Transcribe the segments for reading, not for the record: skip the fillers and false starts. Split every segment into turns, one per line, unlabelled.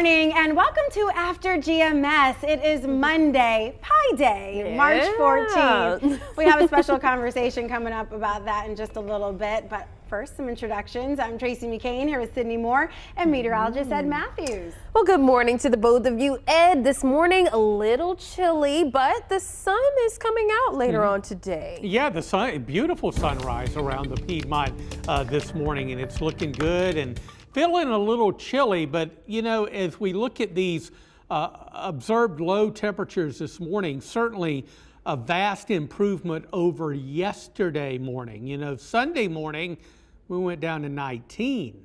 morning and welcome to After GMS. It is Monday, Pi Day, March 14th. We have a special conversation coming up about that in just a little bit, but first, some introductions. I'm Tracy McCain here with Sydney Moore and meteorologist Ed Matthews.
Well, good morning to the both of you. Ed, this morning a little chilly, but the sun is coming out later on today.
Yeah, the sun, beautiful sunrise around the Piedmont this morning, and it's looking good and feeling a little chilly. But you know, as we look at these observed low temperatures this morning, certainly a vast improvement over yesterday morning. You know, Sunday morning we went down to 19.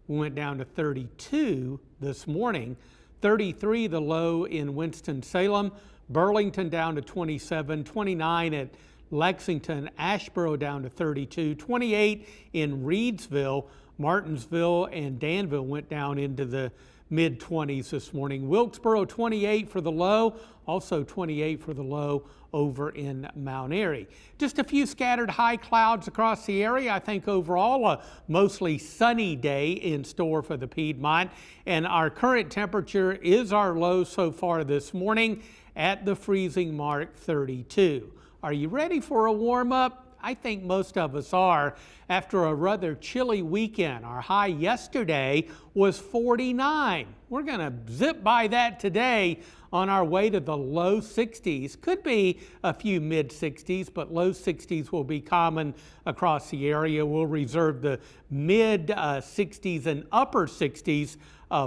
We went down to 32 this morning. 33 the low in Winston-Salem. Burlington down to 27. 29 at Lexington. Asheboro down to 32. 28 in Reedsville. Martinsville and Danville went down into the mid-20s this morning. Wilkesboro 28 for the low, also 28 for the low over in Mount Airy. Just a few scattered high clouds across the area. I think overall a mostly sunny day in store for the Piedmont, and our current temperature is our low so far this morning at the freezing mark, 32. Are you ready for a warm up? I think most of us are. After a rather chilly weekend, our high yesterday was 49. We're going to zip by that today on our way to the low 60s. Could be a few mid 60s, but low 60s will be common across the area. We'll reserve the mid 60s and upper 60s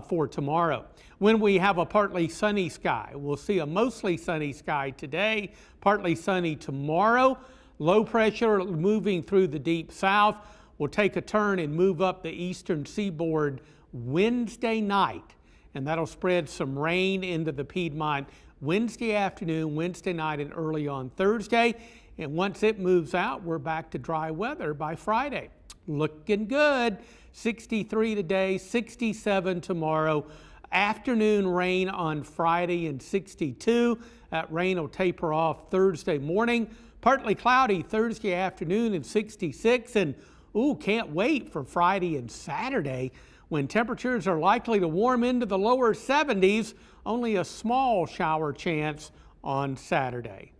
for tomorrow. When we have a partly sunny sky, we'll see a mostly sunny sky today, partly sunny tomorrow. Low pressure moving through the deep south will take a turn and move up the eastern seaboard Wednesday night, and that'll spread some rain into the Piedmont Wednesday afternoon, Wednesday night, and early on Thursday. And once it moves out, we're back to dry weather by Friday. Looking good. 63 today, 67 tomorrow. Afternoon rain on Friday and 62. That rain will taper off Thursday morning. Partly cloudy Thursday afternoon and 66, and can't wait for Friday and Saturday when temperatures are likely to warm into the lower 70s. Only a small shower chance on Saturday.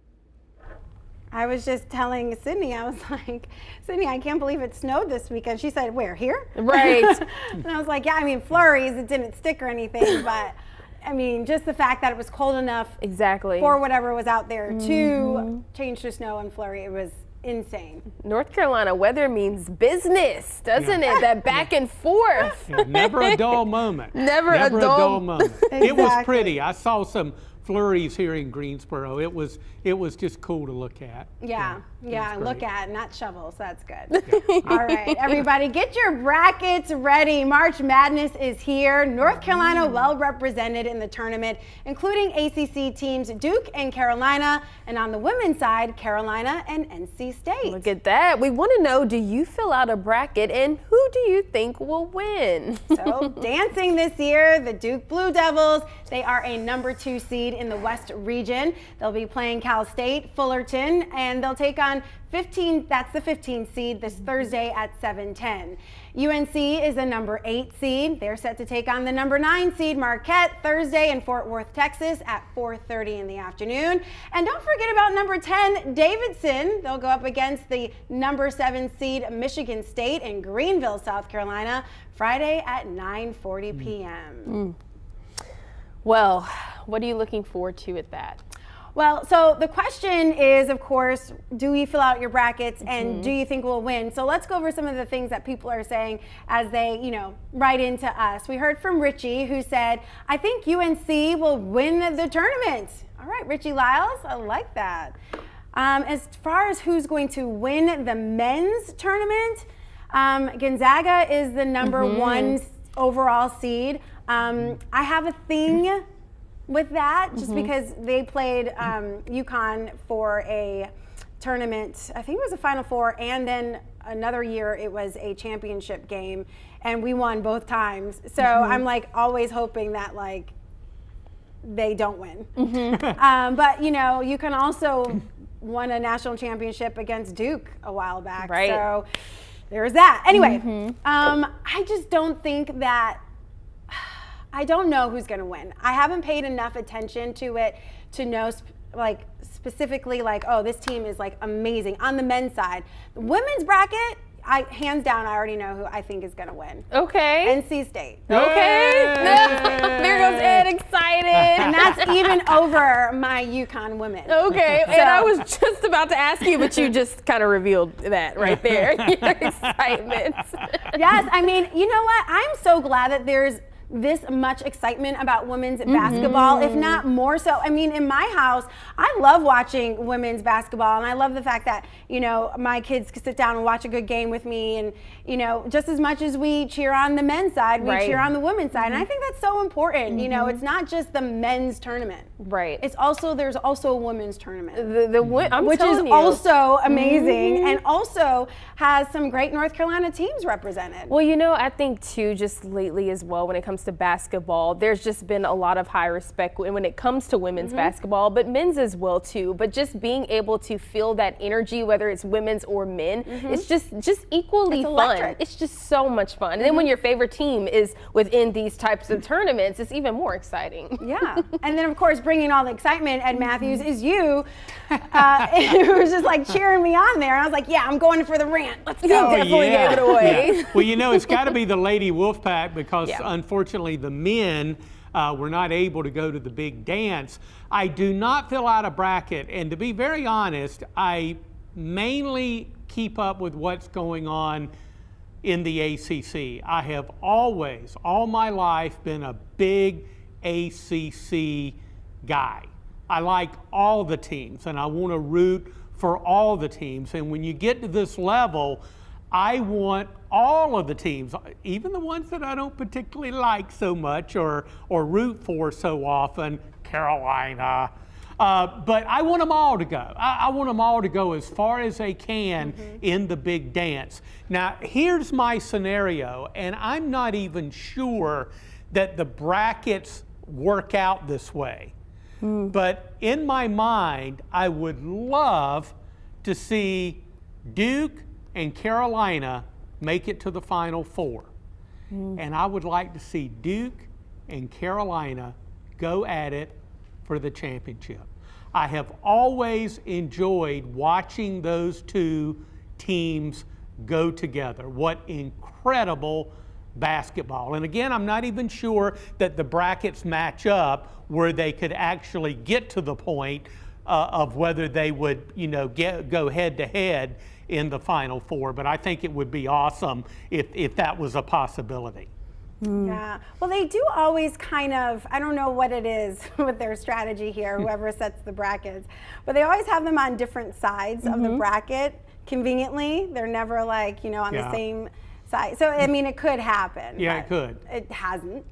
I was just telling Sydney, I was like, Sydney, I can't believe it snowed this weekend. She said, where, here?
Right.
And I was like, yeah, I mean, flurries, it didn't stick or anything, but I mean, just the fact that it was cold enough for whatever was out there to change to snow and flurry, it was insane.
North Carolina weather means business, doesn't it? That back and forth.
Yeah, never a dull moment.
Never a dull
moment.
Exactly.
It was pretty. I saw some flurries here in Greensboro. It was just cool to look at.
Yeah, look at, not shovel, so that's good. Yeah. All right, everybody, get your brackets ready. March Madness is here. North Carolina well represented in the tournament, including ACC teams Duke and Carolina, and on the women's side, Carolina and NC State.
Look at that. We want to know, do you fill out a bracket, and who do you think will win?
So, dancing this year, the Duke Blue Devils. They are a number 2 seed in the West region. They'll be playing Cal State, Fullerton, and they'll take on 15, that's the 15th seed this Thursday at 7:10. UNC is a number 8 seed. They're set to take on the number 9 seed Marquette Thursday in Fort Worth, Texas at 4:30 in the afternoon. And don't forget about number 10, Davidson. They'll go up against the number 7 seed Michigan State in Greenville, South Carolina, Friday at 9:40 p.m.
Well, what are you looking forward to at that?
Well, so the question is, of course, do you fill out your brackets and do you think we'll win? So let's go over some of the things that people are saying as they, write into us. We heard from Richie, who said, I think UNC will win the tournament. All right, Richie Lyles, I like that. As far as who's going to win the men's tournament, Gonzaga is the number 1 overall seed. I have a thing with that, just because they played UConn for a tournament. I think it was a Final Four, and then another year it was a championship game, and we won both times. So I'm like always hoping that like they don't win. But you can also won a national championship against Duke a while back.
Right.
So there's that. Anyway, I just don't think that. I don't know who's going to win. I haven't paid enough attention to it to know specifically oh, this team is amazing. On the men's side, the women's bracket, hands down, I already know who I think is going to win.
Okay.
NC State.
Okay. There goes Ed, excited.
And that's even over my UConn women.
Okay. And I was just about to ask you, but you just kind of revealed that right there. Your excitement.
Yes. I mean, you know what? I'm so glad that there's this much excitement about women's basketball, if not more so. I mean, in my house, I love watching women's basketball, and I love the fact that, my kids can sit down and watch a good game with me, and, just as much as we cheer on the men's side, we cheer on the women's side. And I think that's so important. It's not just the men's tournament.
Right.
There's also a women's tournament.
Which is
also amazing, and also has some great North Carolina teams represented.
Well, I think too, just lately as well, when it comes to basketball, there's just been a lot of high respect when it comes to women's basketball, but men's as well too. But just being able to feel that energy, whether it's women's or men, it's just equally fun. It's just so much fun. And then when your favorite team is within these types of tournaments, it's even more exciting.
Yeah. And then of course, bringing all the excitement, Ed Matthews, is you, who was just cheering me on there. And I was like, yeah, I'm going for the rant. Let's go.
Definitely gave it away.
Yeah. Well, it's got to be the Lady Wolfpack because unfortunately the men were not able to go to the big dance. I do not fill out a bracket, and to be very honest, I mainly keep up with what's going on in the ACC. I have always, all my life, been a big ACC guy. I like all the teams, and I want to root for all the teams. And when you get to this level, I want all of the teams, even the ones that I don't particularly like so much or root for so often, Carolina. But I want them all to go. I want them all to go as far as they can in the big dance. Now, here's my scenario, and I'm not even sure that the brackets work out this way. But in my mind, I would love to see Duke and Carolina make it to the Final Four. And I would like to see Duke and Carolina go at it for the championship. I have always enjoyed watching those two teams go together. What incredible basketball. And again, I'm not even sure that the brackets match up where they could actually get to the point of whether they would, go head to head in the Final Four. But I think it would be awesome if that was a possibility.
Yeah, well, they do always kind of, I don't know what it is with their strategy here, whoever sets the brackets, but they always have them on different sides of the bracket, conveniently. They're never on the same side. So, I mean, it could happen.
Yeah, it could.
It hasn't.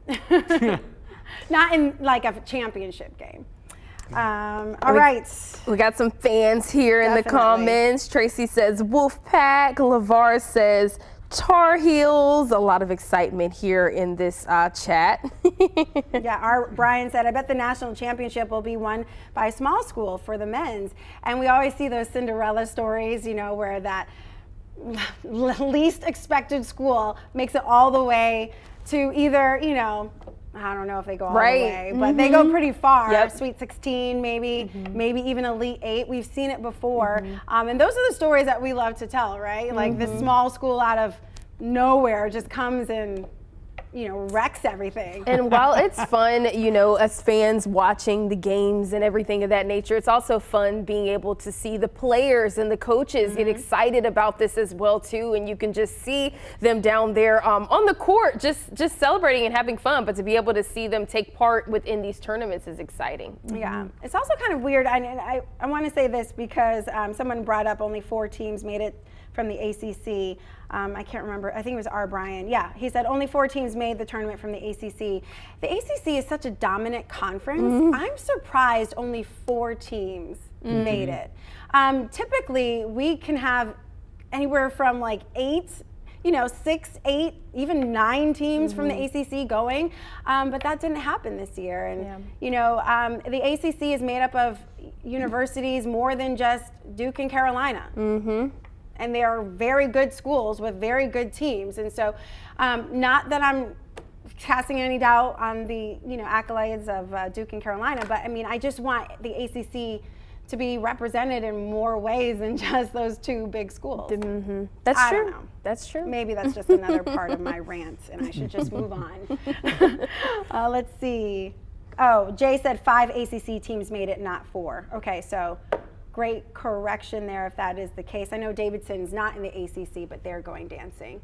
Not in a championship game. All right.
We got some fans here in the comments. Tracy says Wolfpack. LeVar says Tar Heels. A lot of excitement here in this chat.
Yeah, Brian said, I bet the national championship will be won by a small school for the men's. And we always see those Cinderella stories, where that least expected school makes it all the way to either, I don't know if they go all the way, but they go pretty far. Sweet 16, maybe even Elite 8. We've seen it before. And those are the stories that we love to tell, right? Like this small school out of nowhere just comes and wrecks everything.
And while it's fun, as fans watching the games and everything of that nature, it's also fun being able to see the players and the coaches get excited about this as well too. And you can just see them down there on the court, just celebrating and having fun. But to be able to see them take part within these tournaments is exciting.
Yeah, it's also kind of weird. I want to say this because someone brought up only 4 teams made it from the ACC. I can't remember. I think it was R. Bryan. Yeah, he said only 4 teams made the tournament from the ACC. The ACC is such a dominant conference. I'm surprised only 4 teams made it. Typically, we can have anywhere from 8, 6, 8, even 9 teams from the ACC going, but that didn't happen this year. And the ACC is made up of universities more than just Duke and Carolina. And they are very good schools with very good teams. And so not that I'm casting any doubt on the accolades of Duke and Carolina, but I mean, I just want the ACC to be represented in more ways than just those two big schools.
That's
I
true.
don't know.
That's true.
Maybe that's just another part of my rant, and I should just move on. Let's see. Oh, Jay said 5 ACC teams made it, not 4. Okay, so great correction there if that is the case. I know Davidson's not in the ACC, but they're going dancing,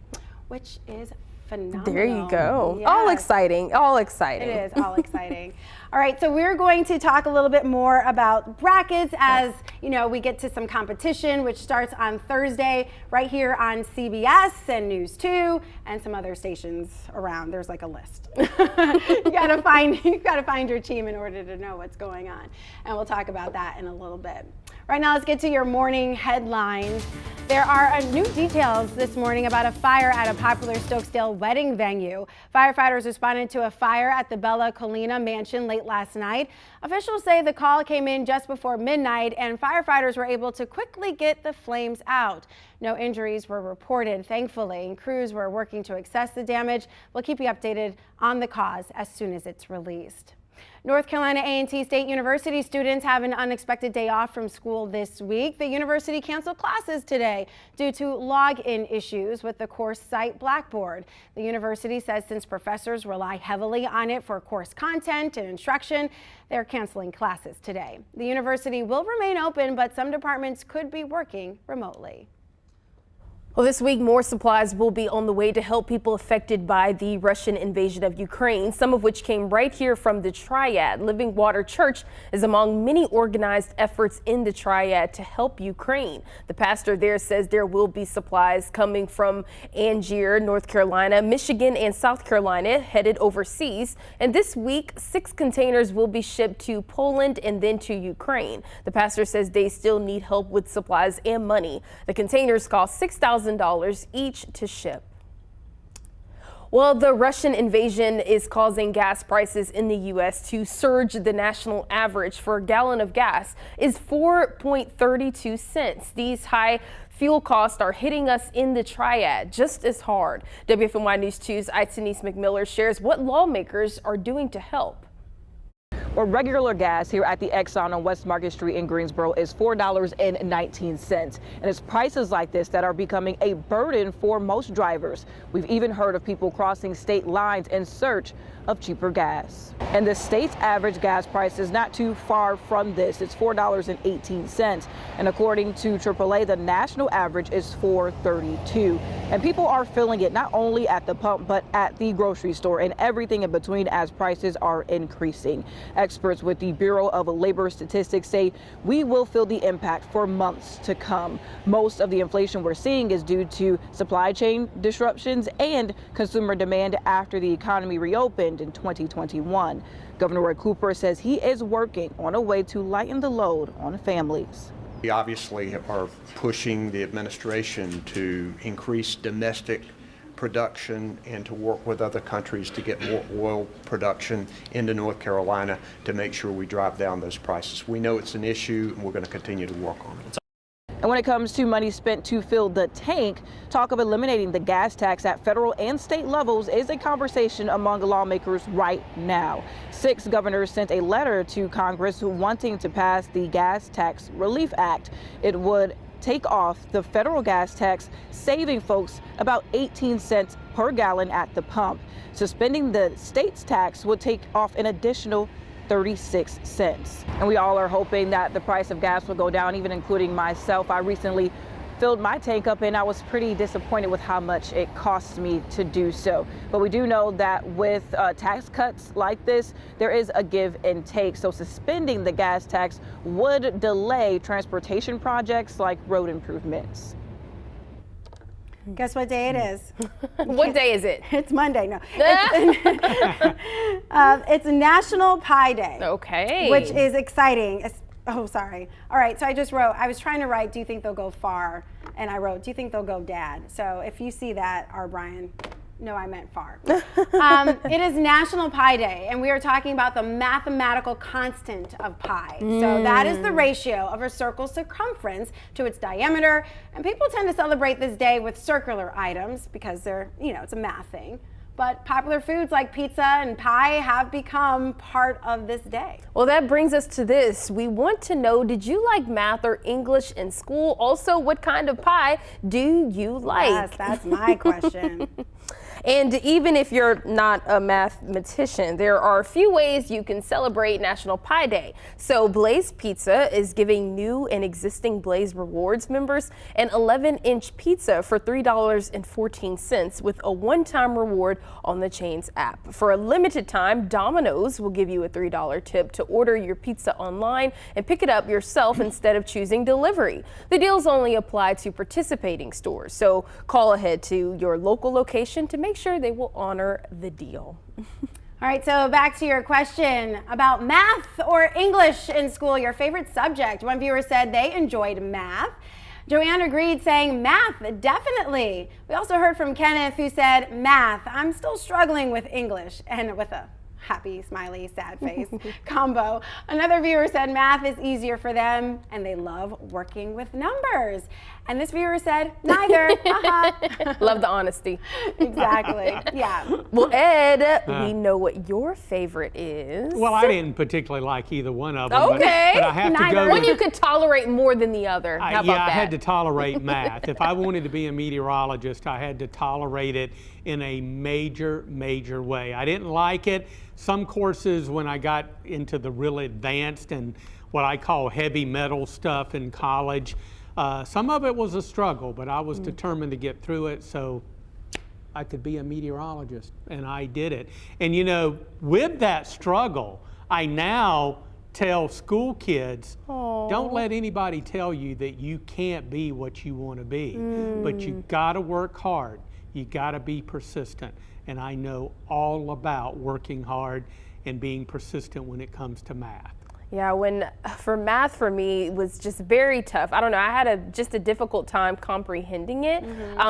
which is phenomenal.
There you go.
Yes.
All exciting. All exciting.
It is all exciting. All right, so we're going to talk a little bit more about brackets as we get to some competition, which starts on Thursday right here on CBS and News 2 and some other stations around. There's like a list. you gotta find your team in order to know what's going on, and we'll talk about that in a little bit. Right now, let's get to your morning headlines. There are new details this morning about a fire at a popular Stokesdale wedding venue. Firefighters responded to a fire at the Bella Colina mansion late last night. Officials say the call came in just before midnight, and firefighters were able to quickly get the flames out. No injuries were reported, thankfully, and crews were working to assess the damage. We'll keep you updated on the cause as soon as it's released. North Carolina A&T State University students have an unexpected day off from school this week. The university canceled classes today due to login issues with the course site Blackboard. The university says since professors rely heavily on it for course content and instruction, they're canceling classes today. The university will remain open, but some departments could be working remotely.
Well, this week, more supplies will be on the way to help people affected by the Russian invasion of Ukraine, some of which came right here from the Triad. Living Water Church is among many organized efforts in the Triad to help Ukraine. The pastor there says there will be supplies coming from Angier, North Carolina, Michigan, and South Carolina headed overseas. And this week, 6 containers will be shipped to Poland and then to Ukraine. The pastor says they still need help with supplies and money. The containers cost $6,000 each to ship. Well, the Russian invasion is causing gas prices in the U.S. to surge. The national average for a gallon of gas is 4.32 cents. These high fuel costs are hitting us in the Triad just as hard. WFNY News 2's Denise McMiller shares what lawmakers are doing to help.
Or regular gas here at the Exxon on West Market Street in Greensboro is $4.19. And it's prices like this that are becoming a burden for most drivers. We've even heard of people crossing state lines in search of cheaper gas. And the state's average gas price is not too far from this. It's $4.18. And according to AAA, the national average is $4.32. And people are feeling it not only at the pump, but at the grocery store and everything in between as prices are increasing. Experts with the Bureau of Labor Statistics say we will feel the impact for months to come. Most of the inflation we're seeing is due to supply chain disruptions and consumer demand after the economy reopened in 2021. Governor Roy Cooper says he is working on a way to lighten the load on families.
We obviously are pushing the administration to increase domestic production and to work with other countries to get more oil production into North Carolina to make sure we drive down those prices. We know it's an issue and we're going to continue to work on it.
And when it comes to money spent to fill the tank, talk of eliminating the gas tax at federal and state levels is a conversation among lawmakers right now. 6 governors sent a letter to Congress wanting to pass the Gas Tax Relief Act. It would take off the federal gas tax, saving folks about 18 cents per gallon at the pump. Suspending the state's tax would take off an additional 36 cents. And we all are hoping that the price of gas will go down, even including myself. I recently filled my tank up and I was pretty disappointed with how much it cost me to do so. But we do know that with tax cuts like this, there is a give and take. So suspending the gas tax would delay transportation projects like road improvements.
Guess what day it is?
What day is it?
It's Monday. No, it's National Pie Day.
Okay.
Which is exciting. Oh, sorry. All right, so I just wrote, I was trying to write, do you think they'll go far? And I wrote, do you think they'll go dad? So if you see that, R. Brian, no, I meant far. It is National Pie Day, and we are talking about the mathematical constant of pi. So that is the ratio of a circle's circumference to its diameter, and people tend to celebrate this day with circular items because they're, it's a math thing. but popular foods like pizza and pie have become part of this day.
Well, that brings us to this. We want to know, did you like math or English in school? Also, what kind of pie do you like?
Yes, that's my question.
And even if you're not a mathematician, there are a few ways you can celebrate National Pie Day. So Blaze Pizza is giving new and existing Blaze Rewards members an 11-inch pizza for $3.14 with a one-time reward on the chain's app. For a limited time, Domino's will give you a $3 tip to order your pizza online and pick it up yourself instead of choosing delivery. The deals only apply to participating stores, so call ahead to your local location to make sure they will honor the deal.
All right, so back to your question about math or English in school, your favorite subject. One viewer said they enjoyed math. Joanne agreed, saying math, definitely. We also heard from Kenneth, who said math. I'm still struggling with English, and with a happy, smiley, sad face combo. Another viewer said math is easier for them and they love working with numbers. And this viewer said neither.
Love the honesty.
Exactly. Yeah.
Well, Ed, we know what your favorite is.
Well, I didn't particularly like either one of them.
Okay.
But I have to go
One
with,
you could tolerate more than the other. How about
yeah,
that?
I had to tolerate math. If I wanted to be a meteorologist, I had to tolerate it in a major, major way. I didn't like it. Some courses, when I got into the real advanced and what I call heavy metal stuff in college, some of it was a struggle, but I was determined to get through it so I could be a meteorologist, and I did it. And you know, with that struggle, I now tell school kids, don't let anybody tell you that you can't be what you want to be, but you gotta work hard, you gotta be persistent. And I know all about working hard and being persistent when it comes to math.
Yeah, for math for me was just very tough. I don't know, I had just a difficult time comprehending it.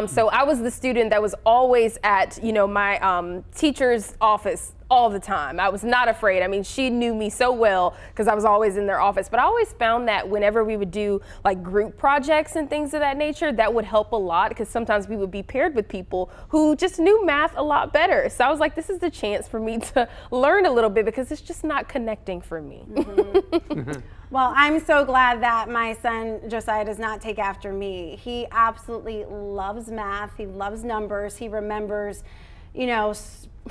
So I was the student that was always at, my teacher's office all the time. I was not afraid. I mean, she knew me so well because I was always in their office. But I always found that whenever we would do like group projects and things of that nature, that would help a lot because sometimes we would be paired with people who just knew math a lot better. So I was like, this is the chance for me to learn a little bit because it's just not connecting for me.
Well, I'm so glad that my son Josiah does not take after me. He absolutely loves math. He loves numbers. He remembers,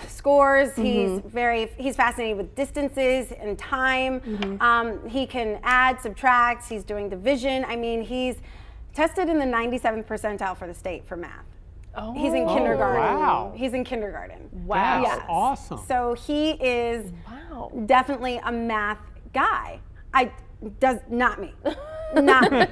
scores. He's fascinated with distances and time. He can add, subtract. He's doing division. I mean, he's tested in the 97th percentile for the state for math. He's in kindergarten.
Wow.
He's in kindergarten.
Wow.
That's awesome.
So he is definitely a math guy. Not me. Not me.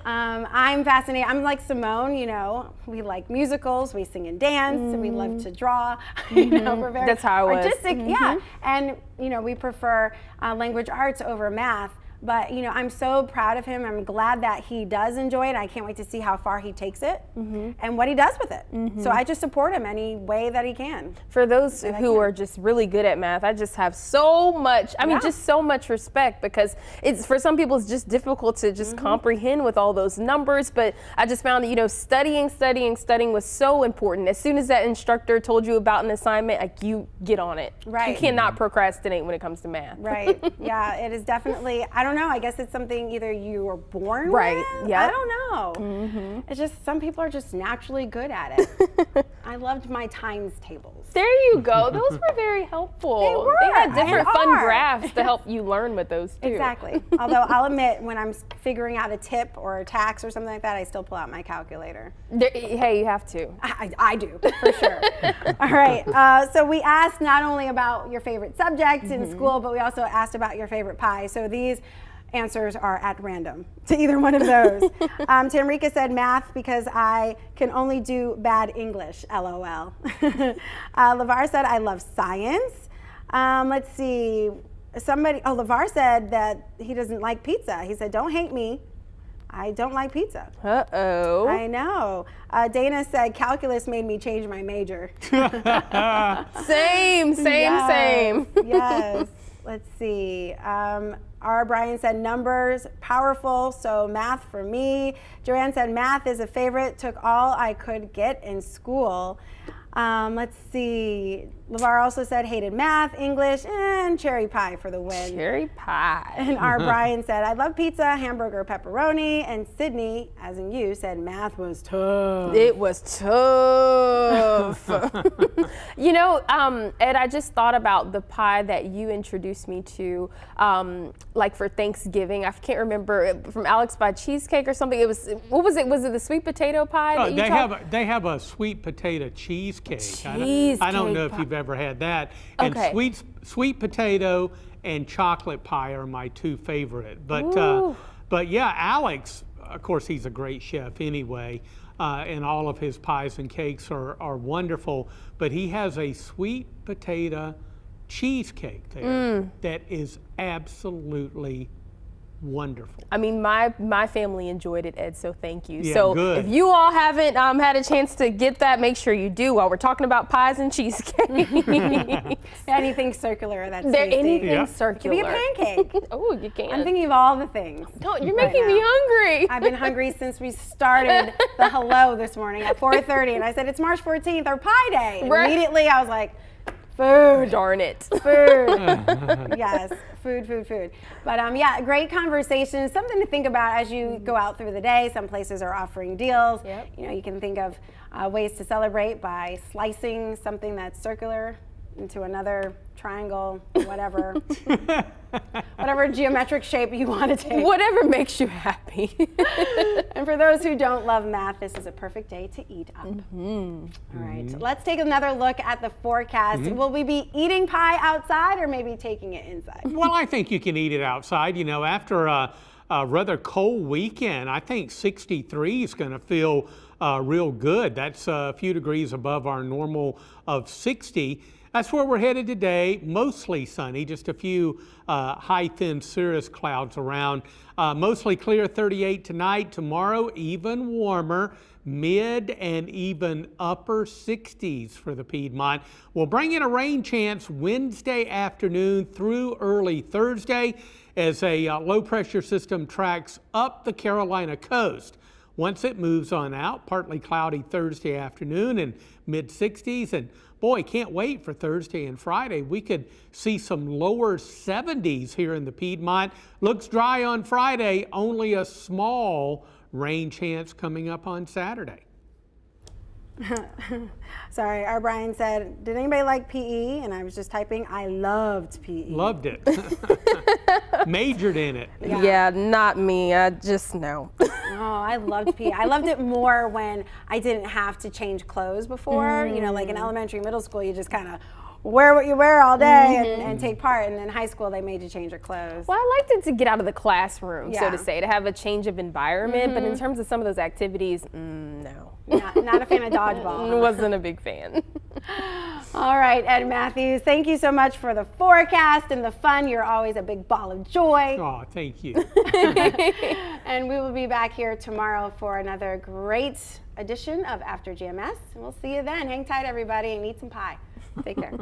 I'm fascinated. I'm like Simone, we like musicals, we sing and dance, we love to draw. We're very
That's how I was.
artistic. Yeah. And, we prefer language arts over math. But, I'm so proud of him. I'm glad that he does enjoy it. I can't wait to see how far he takes it and what he does with it. So I just support him any way that he can.
For those who are just really good at math, I just have so much, just so much respect because for some people it's just difficult to just comprehend with all those numbers. But I just found that, studying was so important. As soon as that instructor told you about an assignment, like you get on it.
Right.
You cannot procrastinate when it comes to math.
Right. Yeah, it is definitely, I don't know. I guess it's something either you were born
right.
with.
Yeah.
I don't know. It's just some people are just naturally good at it. I loved my times tables.
There you go. Those were very helpful.
They were.
They had different
and
fun
are.
graphs to help you learn with those too.
Exactly. Although I'll admit, when I'm figuring out a tip or a tax or something like that, I still pull out my calculator.
Hey, you have to.
I do, for sure. All right. So we asked not only about your favorite subjects in school, but we also asked about your favorite pie. So these answers are at random to either one of those. Tamrika said math because I can only do bad English, LOL. LeVar said I love science. Let's see. LeVar said that he doesn't like pizza. He said, don't hate me. I don't like pizza.
Uh-oh.
I know. Dana said calculus made me change my major.
Same.
Yes. Let's see. R. Brian said numbers, powerful, so math for me. Joanne said math is a favorite, took all I could get in school. Let's see. LeVar also said hated math, English, and cherry pie for the win.
Cherry pie.
And our Brian said, I love pizza, hamburger, pepperoni. And Sydney, as in you, said math was tough.
It was tough. You know, Ed, I just thought about the pie that you introduced me to, like for Thanksgiving. I can't remember, from Alex by Cheesecake or something. It was, what was it? Was it the sweet potato pie? That you
they have a sweet potato cheesecake. I don't know if you've ever had that. And
Okay.
sweet potato and chocolate pie are my two favorite. But yeah, Alex, of course, he's a great chef anyway, and all of his pies and cakes are wonderful. But he has a sweet potato cheesecake there that is absolutely wonderful.
I mean, my family enjoyed it, Ed, so thank you.
Yeah,
so
good.
if you all haven't had a chance to get that, make sure you do while we're talking about pies and cheesecake.
Anything circular that's
There
tasty.
anything
Yeah.
Could
circular.
be a pancake.
Oh, you can.
I'm thinking of all the things.
Don't, you're
right
making me
now.
hungry.
I've been hungry since we started the hello this morning at 4:30, and I said it's March 14th or Pie Day. And
Right.
immediately I was like, food,
Darn it.
food. Yes, food. But yeah, great conversation. Something to think about as you go out through the day. Some places are offering deals.
Yep.
You know, you can think of ways to celebrate by slicing something that's circular into another triangle, whatever, whatever geometric shape you want to take.
Whatever makes you happy.
And for those who don't love math, this is a perfect day to eat up. All right, let's take another look at the forecast. Will we be eating pie outside or maybe taking it inside?
Well, I think you can eat it outside. You know, after a rather cold weekend, I think 63 is going to feel real good. That's a few degrees above our normal of 60. That's where we're headed today. Mostly sunny, just a few high, thin cirrus clouds around. Mostly clear, 38 tonight. Tomorrow, even warmer, mid and even upper 60s for the Piedmont. We'll bring in a rain chance Wednesday afternoon through early Thursday as a low pressure system tracks up the Carolina coast. Once it moves on out, partly cloudy Thursday afternoon and mid 60s. And boy, can't wait for Thursday and Friday. We could see some lower 70s here in the Piedmont. Looks dry on Friday, only a small rain chance coming up on Saturday.
Sorry, our Brian said, did anybody like PE? And I was just typing, I loved PE.
Loved it. Majored in it.
Yeah, not me. I just no.
Oh, I loved PE. I loved it more when I didn't have to change clothes before. You know, like in elementary, middle school, you just kind of wear what you wear all day and take part. And in high school, they made you change your clothes.
Well, I liked it to get out of the classroom, so
Yeah.
to say, to have a change of environment. But in terms of some of those activities, no.
Not a fan of dodgeball.
Wasn't a big fan.
All right, Ed Matthews, thank you so much for the forecast and the fun. You're always a big ball of joy.
Oh, thank you.
And we will be back here tomorrow for another great edition of After GMS. And we'll see you then. Hang tight, everybody, and eat some pie. Take care.